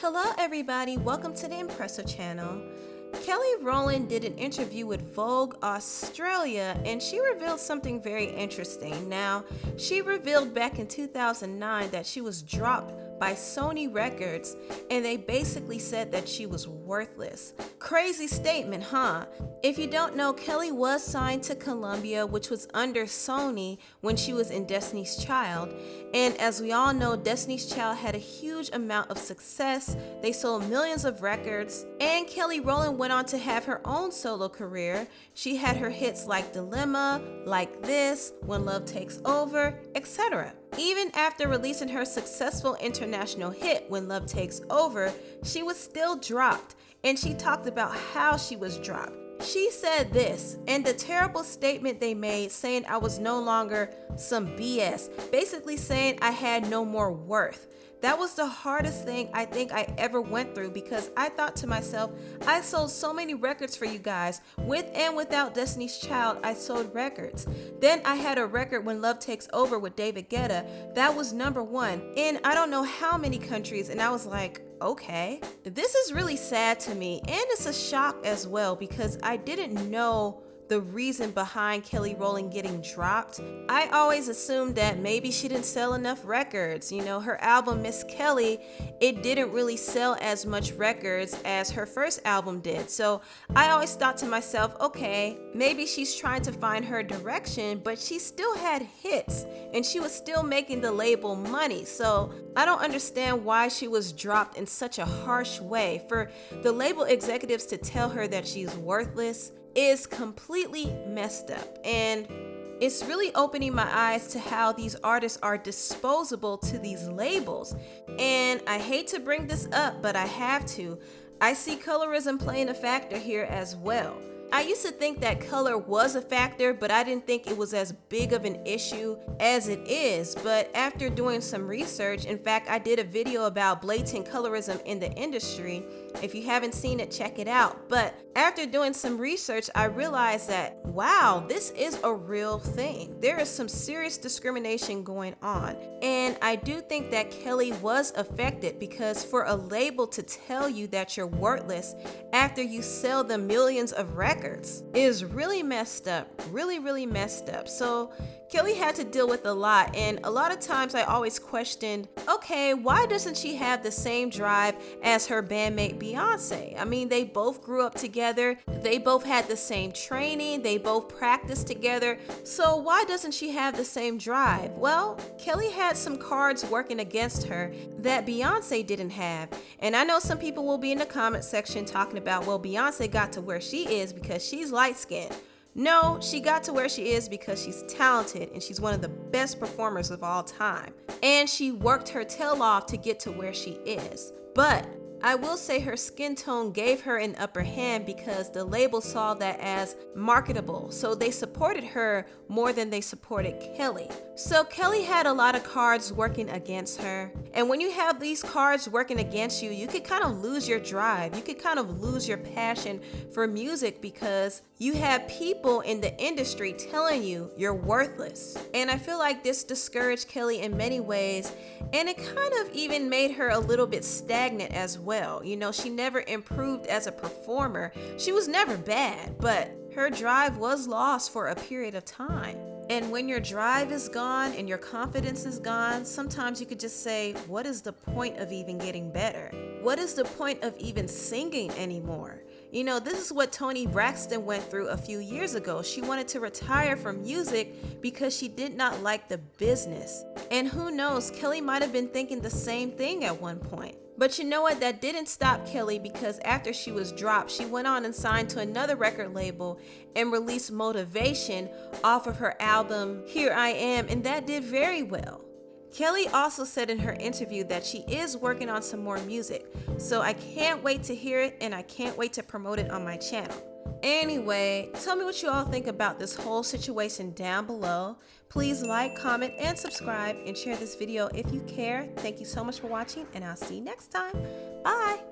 Hello everybody, welcome to the Empressive channel. Kelly Rowland did an interview with Vogue Australia and she revealed something very interesting. Now, she revealed back in 2009 that she was dropped by Sony Records and they basically said that she was worthless. Crazy statement, huh? If you don't know, Kelly was signed to Columbia, which was under Sony when she was in Destiny's Child. And as we all know, Destiny's Child had a huge amount of success. They sold millions of records. And Kelly Rowland went on to have her own solo career. She had her hits like Dilemma, Like This, When Love Takes Over, etc. Even after releasing her successful international hit, When Love Takes Over, she was still dropped. And she talked about how she was dropped. She said this, and the terrible statement they made saying I was no longer some BS, basically saying I had no more worth. That was the hardest thing I think I ever went through because I thought to myself, I sold so many records for you guys. With and without Destiny's Child, I sold records. Then I had a record When Love Takes Over with David Guetta. That was #1 in I don't know how many countries, and I was like, okay. This is really sad to me, and it's a shock as well because I didn't know the reason behind Kelly Rowland getting dropped. I always assumed that maybe she didn't sell enough records. You know, her album Miss Kelly, it didn't really sell as much records as her first album did. So I always thought to myself, okay, maybe she's trying to find her direction, but she still had hits and she was still making the label money. So I don't understand why she was dropped in such a harsh way. For the label executives to tell her that she's worthless is completely messed up, and it's really opening my eyes to how these artists are disposable to these labels. And I hate to bring this up, but I have to. I see colorism playing a factor here as well. I used to think that color was a factor, but I didn't think it was as big of an issue as it is. But after doing some research, in fact, I did a video about blatant colorism in the industry. If you haven't seen it, check it out. But after doing some research, I realized that, wow, this is a real thing. There is some serious discrimination going on. And I do think that Kelly was affected because for a label to tell you that you're worthless after you sell them millions of records is really messed up, really messed up. So Kelly had to deal with a lot, and a lot of times I always questioned, okay, why doesn't she have the same drive as her bandmate Beyoncé? I mean, they both grew up together, they both had the same training, they both practiced together, so why doesn't she have the same drive? Well, Kelly had some cards working against her that Beyoncé didn't have, and I know some people will be in the comment section talking about, well, Beyoncé got to where she is because she's light-skinned. No, she got to where she is because she's talented and she's one of the best performers of all time. And she worked her tail off to get to where she is. But I will say her skin tone gave her an upper hand because the label saw that as marketable. So they supported her more than they supported Kelly. So Kelly had a lot of cards working against her. And when you have these cards working against you, you could kind of lose your drive. You could kind of lose your passion for music because you have people in the industry telling you you're worthless. And I feel like this discouraged Kelly in many ways. And it kind of even made her a little bit stagnant as well. You know, she never improved as a performer. She was never bad, but her drive was lost for a period of time. And when your drive is gone and your confidence is gone, sometimes you could just say, what is the point of even getting better? What is the point of even singing anymore? You know, this is what Toni Braxton went through a few years ago. She wanted to retire from music because she did not like the business. And who knows, Kelly might have been thinking the same thing at one point. But you know what? That didn't stop Kelly because after she was dropped, she went on and signed to another record label and released Motivation off of her album Here I Am, and that did very well. Kelly also said in her interview that she is working on some more music, so I can't wait to hear it and I can't wait to promote it on my channel. Anyway, tell me what you all think about this whole situation down below. Please like, comment, and subscribe and share this video if you care. Thank you so much for watching, and I'll see you next time. Bye!